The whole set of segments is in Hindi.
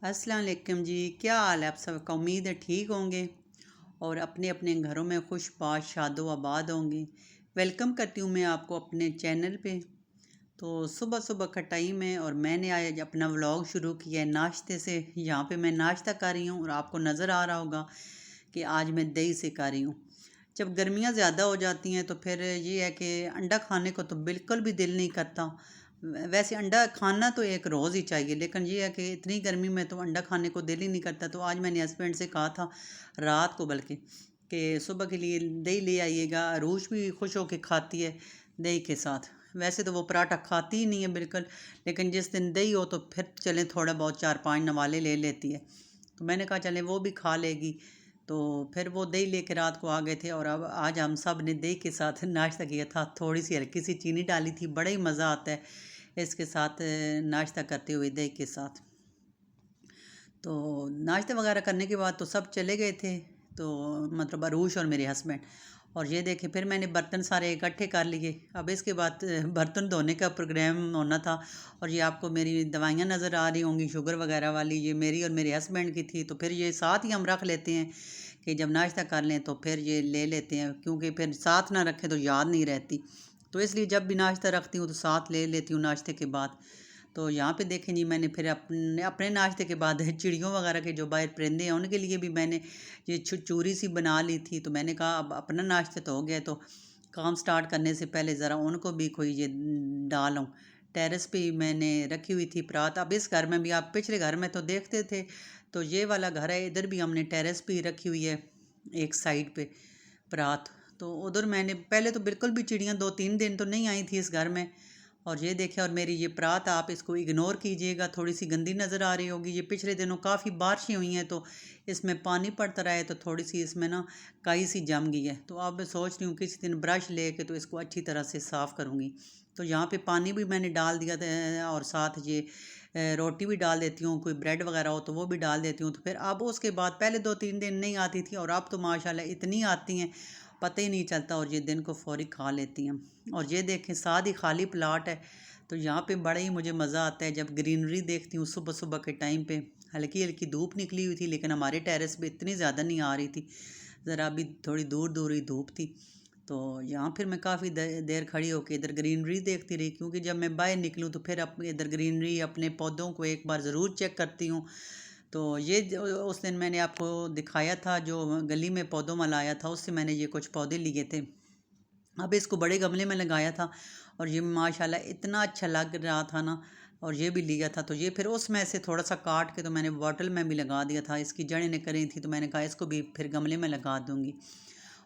अस्सलाम वालेकुम जी। क्या हाल है आप सबका? उम्मीद है ठीक होंगे और अपने अपने घरों में खुशबाश शादो आबाद होंगे। वेलकम करती हूँ मैं आपको अपने चैनल पे। तो सुबह सुबह का टाइम है और मैंने आज अपना व्लॉग शुरू किया है नाश्ते से। यहाँ पे मैं नाश्ता कर रही हूँ और आपको नज़र आ रहा होगा कि आज मैं दही से कर रही हूँ। जब गर्मियाँ ज़्यादा हो जाती हैं तो फिर ये है कि अंडा खाने को तो बिल्कुल भी दिल नहीं करता। वैसे अंडा खाना तो एक रोज़ ही चाहिए, लेकिन ये है कि इतनी गर्मी में तो अंडा खाने को दिल ही नहीं करता। तो आज मैंने हस्बैंड से कहा था रात को, बल्कि कि सुबह के लिए दही ले आइएगा। अरूश भी खुश होके खाती है दही के साथ। वैसे तो वो पराठा खाती ही नहीं है बिल्कुल, लेकिन जिस दिन दही हो तो फिर चलें थोड़ा बहुत 4-5 नवाले ले लेती है। तो मैंने कहा चलें वो भी खा लेगी। तो फिर वो दही लेके रात को आ गए थे और अब आज हम सब ने दही के साथ नाश्ता किया था। थोड़ी सी हल्की सी चीनी डाली थी। बड़ा ही मज़ा आता है इसके साथ नाश्ता करते हुए दही के साथ। तो नाश्ता वगैरह करने के बाद तो सब चले गए थे, तो मतलब अरूश और मेरे हस्बैंड। और ये देखें फिर मैंने बर्तन सारे इकट्ठे कर लिए। अब इसके बाद बर्तन धोने का प्रोग्राम होना था। और ये आपको मेरी दवाइयाँ नज़र आ रही होंगी शुगर वगैरह वाली, ये मेरी और मेरे हस्बैंड की थी। तो फिर ये साथ ही हम रख लेते हैं कि जब नाश्ता कर लें तो फिर ये ले लेते हैं, क्योंकि फिर साथ ना रखें तो याद नहीं रहती। तो इसलिए जब भी नाश्ता रखती हूँ तो साथ ले लेती हूँ नाश्ते के बाद। तो यहाँ पे देखें जी, मैंने फिर अपने अपने नाश्ते के बाद चिड़ियों वगैरह के जो बाहर परिंदे हैं उनके लिए भी मैंने ये चूरी सी बना ली थी। तो मैंने कहा अब अपना नाश्ता तो हो गया, तो काम स्टार्ट करने से पहले ज़रा उनको भी कोई ये डालूँ। टेरेस पे ही मैंने रखी हुई थी परात। अब इस घर में भी, आप पिछले घर में तो देखते थे, तो ये वाला घर है, इधर भी हमने टेरेस पे ही रखी हुई है एक साइड पे परात। तो उधर मैंने पहले तो बिल्कुल भी चिड़ियाँ 2-3 दिन तो नहीं आई थी इस घर में। और ये देखें, और मेरी ये परात आप इसको इग्नोर कीजिएगा, थोड़ी सी गंदी नज़र आ रही होगी। ये पिछले दिनों काफ़ी बारिशें हुई हैं तो इसमें पानी पड़ता रहा है, तो थोड़ी सी इसमें ना काई सी जम गई है। तो अब मैं सोच रही हूँ किसी दिन ब्रश लेके तो इसको अच्छी तरह से साफ़ करूँगी। तो यहाँ पे पानी भी मैंने डाल दिया था और साथ ये रोटी भी डाल देती हूँ, कोई ब्रेड वगैरह हो तो वो भी डाल देती हूँ। तो फिर अब उसके बाद पहले 2-3 दिन नहीं आती थी और अब तो माशाल्लाह इतनी आती हैं, पता ही नहीं चलता, और ये दिन को फौरी खा लेती हैं। और ये देखें साथ ही खाली प्लाट है, तो यहाँ पे बड़ा ही मुझे मज़ा आता है जब ग्रीनरी देखती हूँ सुबह सुबह के टाइम पे। हल्की हल्की धूप निकली हुई थी, लेकिन हमारे टेरेस पे इतनी ज़्यादा नहीं आ रही थी, ज़रा भी थोड़ी दूर दूर ही धूप थी। तो यहाँ फिर मैं काफ़ी देर खड़ी होकर इधर ग्रीनरी देखती रही, क्योंकि जब मैं बाहर निकलूँ तो फिर अपने इधर ग्रीनरी अपने पौधों को एक बार ज़रूर चेक करती हूँ। तो ये उस दिन मैंने आपको दिखाया था, जो गली में पौधों में लाया था, उससे मैंने ये कुछ पौधे लिए थे। अब इसको बड़े गमले में लगाया था और ये माशाल्लाह इतना अच्छा लग रहा था ना। और ये भी लिया था, तो ये फिर उसमें से थोड़ा सा काट के तो मैंने बॉटल में भी लगा दिया था। इसकी जड़ें निकली थी तो मैंने कहा इसको भी फिर गमले में लगा दूँगी।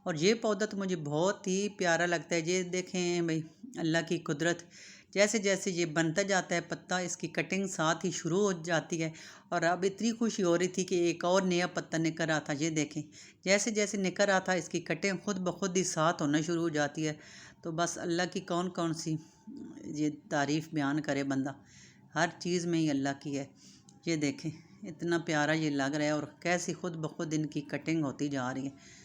और ये पौधा तो मुझे बहुत ही प्यारा लगता है। ये देखें भाई, अल्लाह की कुदरत, जैसे जैसे ये बनता जाता है पत्ता, इसकी कटिंग साथ ही शुरू हो जाती है। और अब इतनी खुशी हो रही थी कि एक और नया पत्ता निकल रहा था। ये देखें जैसे जैसे निकल रहा था इसकी कटिंग खुद ब खुद ही साथ होना शुरू हो जाती है। तो बस अल्लाह की कौन कौन सी ये तारीफ़ बयान करे बंदा, हर चीज़ में ही अल्लाह की है। ये देखें इतना प्यारा ये लग रहा है और कैसी खुद ब खुद इनकी कटिंग होती जा रही है।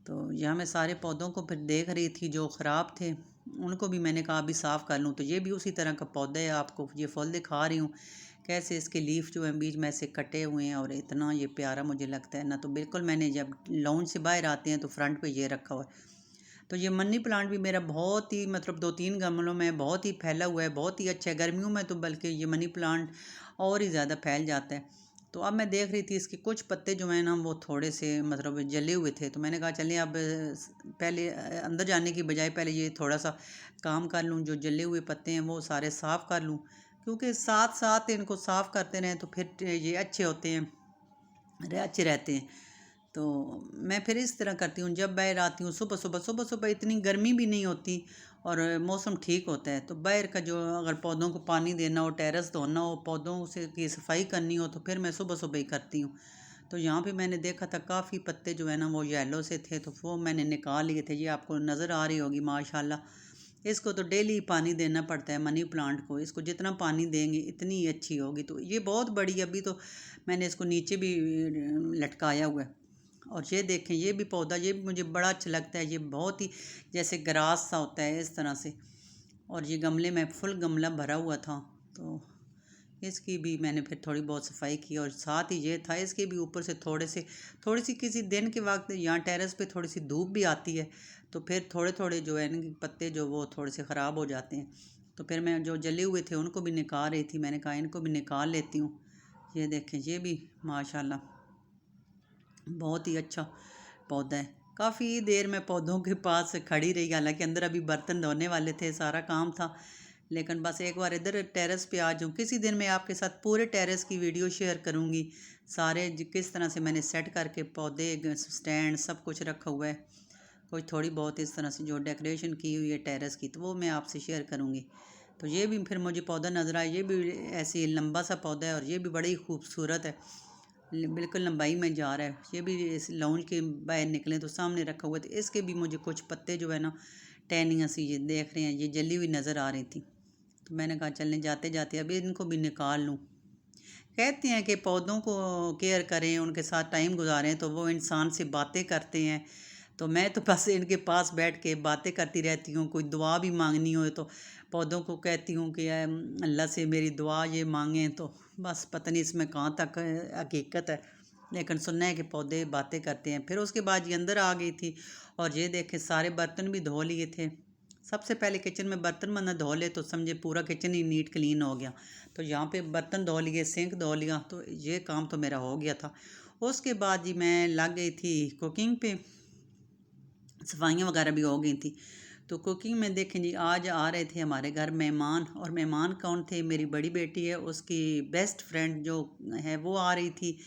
तो यहाँ मैं सारे पौधों को फिर देख रही थी, जो ख़राब थे उनको भी मैंने कहा अभी साफ़ कर लूँ। तो ये भी उसी तरह का पौधा है, आपको ये फल दिखा रही हूँ कैसे इसके लीफ जो हैं बीच में से कटे हुए हैं, और इतना ये प्यारा मुझे लगता है ना। तो बिल्कुल मैंने जब लॉन से बाहर आते हैं तो फ्रंट पे ये रखा हुआ है। तो ये मनी प्लांट भी मेरा बहुत ही मतलब 2-3 गमलों में बहुत ही फैला हुआ है, बहुत ही अच्छा है। गर्मियों में तो बल्कि ये मनी प्लांट और ही ज़्यादा फैल जाता है। तो अब मैं देख रही थी इसके कुछ पत्ते जो हैं ना वो थोड़े से मतलब जले हुए थे, तो मैंने कहा चलिए अब पहले अंदर जाने की बजाय पहले ये थोड़ा सा काम कर लूँ, जो जले हुए पत्ते हैं वो सारे साफ़ कर लूँ, क्योंकि साथ साथ इनको साफ़ करते रहें तो फिर ये अच्छे होते हैं, अच्छे रहते हैं। तो मैं फिर इस तरह करती हूँ, जब बाहर आती हूँ सुबह सुबह इतनी गर्मी भी नहीं होती और मौसम ठीक होता है। तो बाहर का जो अगर पौधों को पानी देना हो, टेरेस धोना हो, पौधों से की सफाई करनी हो, तो फिर मैं सुबह सुबह ही करती हूँ। तो यहाँ पे मैंने देखा था काफ़ी पत्ते जो है ना वो येलो से थे, तो वो मैंने निकाल लिए थे। ये आपको नज़र आ रही होगी माशाल्लाह। इसको तो डेली पानी देना पड़ता है मनी प्लांट को, इसको जितना पानी देंगे इतनी ही अच्छी होगी। तो ये बहुत बड़ी, अभी तो मैंने इसको नीचे भी लटकाया हुआ है। और ये देखें ये भी पौधा, ये भी मुझे बड़ा अच्छा लगता है। ये बहुत ही जैसे ग्रास सा होता है इस तरह से। और ये गमले में फुल गमला भरा हुआ था। तो इसकी भी मैंने फिर थोड़ी बहुत सफाई की। और साथ ही ये था, इसके भी ऊपर से थोड़ी सी किसी दिन के वक्त यहाँ टेरेस पे थोड़ी सी धूप भी आती है, तो फिर थोड़े थोड़े जो है इनके पत्ते जो वो थोड़े से ख़राब हो जाते हैं। तो फिर मैं जो जले हुए थे उनको भी निकाल रही थी, मैंने कहा इनको भी निकाल लेती हूँ। ये देखें, ये भी माशाल्लाह बहुत ही अच्छा पौधा है। काफ़ी देर मैं पौधों के पास खड़ी रही, हालांकि अंदर अभी बर्तन धोने वाले थे, सारा काम था, लेकिन बस एक बार इधर टेरेस पे आ जाऊँ। किसी दिन मैं आपके साथ पूरे टेरेस की वीडियो शेयर करूँगी, सारे किस तरह से मैंने सेट करके पौधे स्टैंड सब कुछ रखा हुआ है। कोई थोड़ी बहुत इस तरह से जो डेकोरेशन की हुई है टेरेस की, तो वो मैं आपसे शेयर करूँगी। तो ये भी फिर मुझे पौधा नज़र आया, ये भी ऐसे लंबा सा पौधा है और ये भी बड़ी खूबसूरत है, बिल्कुल लंबाई में जा रहा है। ये भी इस लाउंज के बाहर निकले तो सामने रखा हुआ था। इसके भी मुझे कुछ पत्ते जो है ना टहनियाँ सी ये देख रहे हैं, ये जली हुई नज़र आ रही थी। तो मैंने कहा चलने जाते जाते अभी इनको भी निकाल लूँ। कहते हैं कि पौधों को केयर करें, उनके साथ टाइम गुजारें तो वो इंसान से बातें करते हैं। तो मैं तो बस इनके पास बैठ के बातें करती रहती हूँ। कोई दुआ भी मांगनी हो तो पौधों को कहती हूँ कि अल्लाह से मेरी दुआ ये मांगें। तो बस पता नहीं इसमें कहाँ तक हकीकत है, लेकिन सुनना है कि पौधे बातें करते हैं। फिर उसके बाद ये अंदर आ गई थी और ये देखे सारे बर्तन भी धो लिए थे। सबसे पहले किचन में बर्तन बना धो ले तो समझे पूरा किचन ही नीट क्लीन हो गया। तो यहाँ पे बर्तन धो लिए, सिंक धो लिया, तो ये काम तो मेरा हो गया था। उसके बाद जी मैं लग गई थी कुकिंग पे, सफाइयाँ वगैरह भी हो गई थी। तो कुकिंग में देखें जी, आज आ रहे थे हमारे घर मेहमान। और मेहमान कौन थे? मेरी बड़ी बेटी है, उसकी बेस्ट फ्रेंड जो है वो आ रही थी।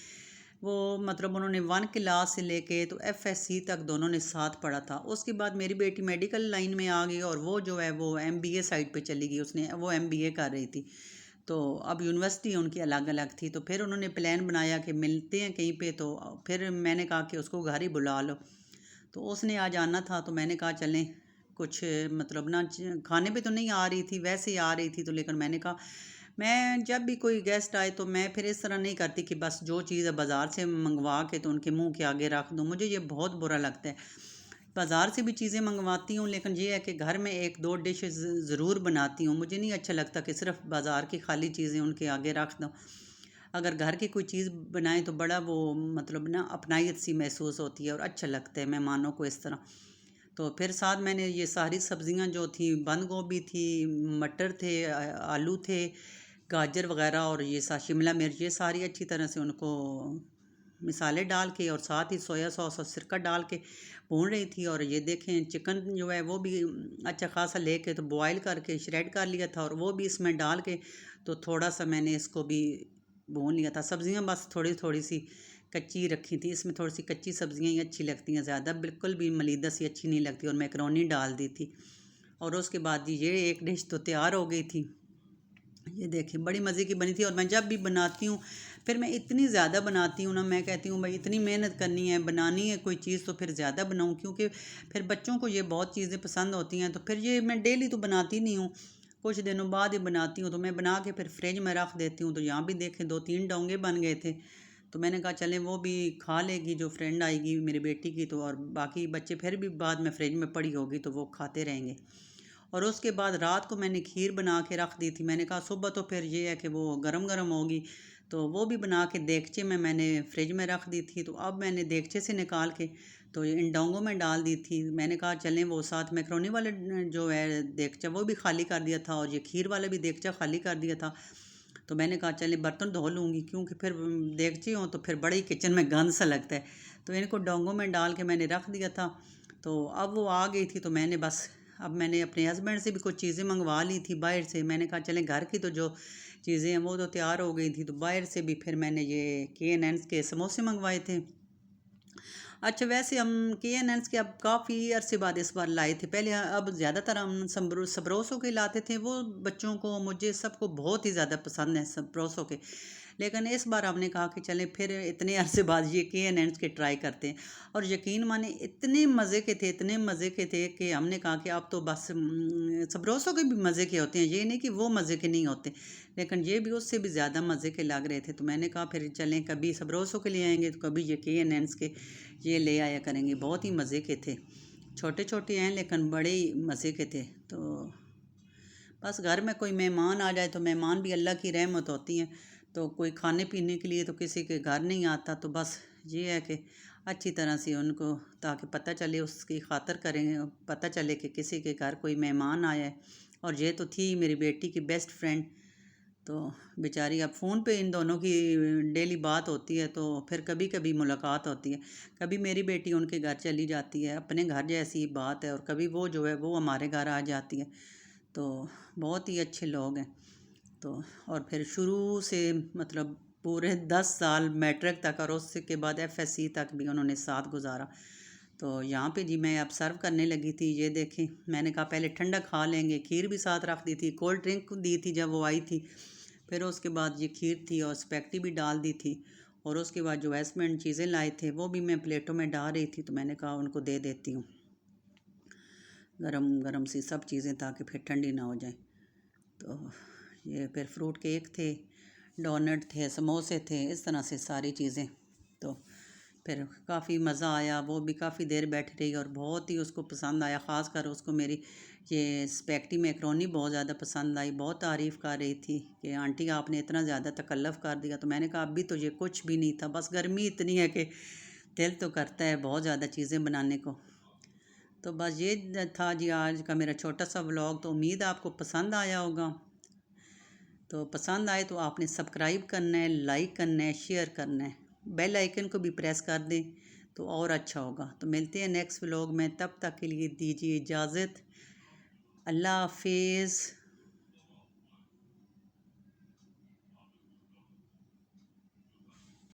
वो मतलब उन्होंने 1 क्लास से लेके तो FSC तक दोनों ने साथ पढ़ा था। उसके बाद मेरी बेटी मेडिकल लाइन में आ गई और वो जो है वो MBA साइड पे चली गई, उसने वो MBA कर रही थी। तो अब यूनिवर्सिटी उनकी अलग अलग थी, तो फिर उन्होंने प्लान बनाया कि मिलते हैं कहीं पे। तो फिर मैंने कहा कि उसको घर ही बुला लो। तो उसने आज आना था, तो मैंने कहा चलें कुछ मतलब ना खाने पे तो नहीं आ रही थी, वैसे ही आ रही थी। तो लेकिन मैंने कहा मैं जब भी कोई गेस्ट आए तो मैं फिर इस तरह नहीं करती कि बस जो चीज़ बाज़ार से मंगवा के तो उनके मुंह के आगे रख दूँ, मुझे ये बहुत बुरा लगता है। बाज़ार से भी चीज़ें मंगवाती हूँ, लेकिन ये है कि घर में 1-2 डिश ज़रूर बनाती हूँ। मुझे नहीं अच्छा लगता कि सिर्फ बाज़ार की खाली चीज़ें उनके आगे रख दूँ। अगर घर की कोई चीज़ बनाएं तो बड़ा वो मतलब ना अपनाइत सी महसूस होती है और अच्छा लगता है मेहमानों को इस तरह। तो फिर साथ मैंने ये सारी सब्जियां जो थी, बंद गोभी थी, मटर थे, आलू थे, गाजर वगैरह और ये शिमला मिर्च, ये सारी अच्छी तरह से उनको मिसाले डाल के और साथ ही सोया सॉस और सिरका डाल के भून रही थी। और ये देखें चिकन जो है वो भी अच्छा खासा लेके तो बॉईल करके श्रेड कर लिया था और वो भी इसमें डाल के तो थोड़ा सा मैंने इसको भी भून लिया था। सब्जियां बस थोड़ी थोड़ी सी कच्ची रखी थी, इसमें थोड़ी सी कच्ची सब्जियां ही अच्छी लगती हैं, ज़्यादा बिल्कुल भी मलीदा सी अच्छी नहीं लगती। और मैकरोनी डाल दी थी और उसके बाद ये एक डिश तो तैयार हो गई थी। ये देखिए बड़ी मज़े की बनी थी। और मैं जब भी बनाती हूँ फिर मैं इतनी ज़्यादा बनाती हूँ ना, मैं कहती हूँ भाई इतनी मेहनत करनी है, बनानी है कोई चीज़ तो फिर ज़्यादा बनाऊँ, क्योंकि फिर बच्चों को ये बहुत चीज़ें पसंद होती हैं। तो फिर ये मैं डेली तो बनाती नहीं हूँ, कुछ दिनों बाद ही बनाती हूँ। तो मैं बना के फिर फ्रिज में रख देती हूँ। तो यहाँ भी देखें 2-3 डोंगे बन गए थे। तो मैंने कहा चलें वो भी खा लेगी जो फ्रेंड आएगी मेरी बेटी की, तो और बाकी बच्चे फिर भी बाद में फ्रिज में पड़ी होगी तो वो खाते रहेंगे। और उसके बाद रात को मैंने खीर बना के रख दी थी। मैंने कहा सुबह तो फिर ये है कि वो गरम गरम होगी, तो वो भी बना के देगचे में मैंने फ्रिज में रख दी थी। तो अब मैंने देगचे से निकाल के तो इन डोंगों में डाल दी थी। मैंने कहा चलें वो साथ मैकरोनी वाले जो है देगचा वो भी खाली कर दिया था और ये खीर वाला भी देगचा खाली कर दिया था। तो मैंने कहा चलें बर्तन धो लूँगी, क्योंकि फिर देगचे हों तो फिर बड़े ही किचन में गंद सा लगता है। तो इनको डोंगों में डाल के मैंने रख दिया था। तो अब वो आ गई थी तो मैंने बस अब मैंने अपने हस्बैंड से भी कुछ चीज़ें मंगवा ली थी बाहर से। मैंने कहा चलें घर की तो जो चीज़ें हैं वो तो तैयार हो गई थी, तो बाहर से भी फिर मैंने ये K&N के समोसे मंगवाए थे। अच्छा वैसे हम K&N के अब काफ़ी अरसे बाद इस बार लाए थे, पहले अब ज़्यादातर हम सबरोसो के लाते थे। वो बच्चों को मुझे सबको बहुत ही ज़्यादा पसंद है सबरोसो के, लेकिन इस बार हमने कहा कि चलें फिर इतने अरसे बाद ये K&N के ट्राई करते हैं। और यकीन माने इतने मज़े के थे, इतने मज़े के थे कि हमने कहा कि अब तो बस सबरोसो के भी मज़े के होते हैं, ये नहीं कि वो मज़े के नहीं होते, लेकिन ये भी उससे भी ज़्यादा मज़े के लग रहे थे। तो मैंने कहा फिर चलें कभी सबरोसो के ले आएंगे तो कभी ये K&N के ये ले आया करेंगे। बहुत ही मज़े के थे, छोटे छोटे हैं लेकिन बड़े ही मज़े के थे। तो बस घर में कोई मेहमान आ जाए तो मेहमान भी अल्लाह की रहमत होती हैं, तो कोई खाने पीने के लिए तो किसी के घर नहीं आता, तो बस ये है कि अच्छी तरह से उनको ताकि पता चले, उसकी खातिर करें, पता चले कि किसी के घर कोई मेहमान आया है। और ये तो थी मेरी बेटी की बेस्ट फ्रेंड, तो बेचारी अब फ़ोन पे इन दोनों की डेली बात होती है, तो फिर कभी कभी मुलाकात होती है। कभी मेरी बेटी उनके घर चली जाती है, अपने घर जैसी बात है, और कभी वो जो है वो हमारे घर आ जाती है। तो बहुत ही अच्छे लोग हैं। तो और फिर शुरू से मतलब पूरे 10 साल मैट्रिक तक, और उसके बाद एफएससी तक भी उन्होंने साथ गुजारा। तो यहाँ पे जी मैं अब सर्व करने लगी थी, ये देखें, मैंने कहा पहले ठंडा खा लेंगे, खीर भी साथ रख दी थी, कोल्ड ड्रिंक दी थी जब वो आई थी, फिर उसके बाद ये खीर थी और स्पैगेटी भी डाल दी थी। और उसके बाद जो वेस्टमेंट चीज़ें लाए थे वो भी मैं प्लेटों में डाल रही थी, तो मैंने कहा उनको दे देती हूँ गरम गरम सी सब चीज़ें, ताकि फिर ठंडी ना हो जाए। तो ये फिर फ्रूट केक थे, डोनट थे, समोसे थे, इस तरह से सारी चीज़ें। तो फिर काफ़ी मज़ा आया, वो भी काफ़ी देर बैठी रही और बहुत ही उसको पसंद आया। ख़ास कर उसको मेरी ये स्पैगेटी मैकरोनी बहुत ज़्यादा पसंद आई, बहुत तारीफ़ कर रही थी कि आंटी आपने इतना ज़्यादा तकल्लुफ़ कर दिया। तो मैंने कहा अभी तो ये कुछ भी नहीं था, बस गर्मी इतनी है कि दिल तो करता है बहुत ज़्यादा चीज़ें बनाने को। तो बस ये था जी आज का मेरा छोटा सा व्लॉग। तो उम्मीद है आपको पसंद आया होगा। तो पसंद आए तो आपने सब्सक्राइब करना है, लाइक करना है, शेयर करना है, बेल आइकन को भी प्रेस कर दें तो और अच्छा होगा। तो मिलते हैं नेक्स्ट व्लॉग में, तब तक के लिए दीजिए इजाज़त। अल्लाह हाफिज़।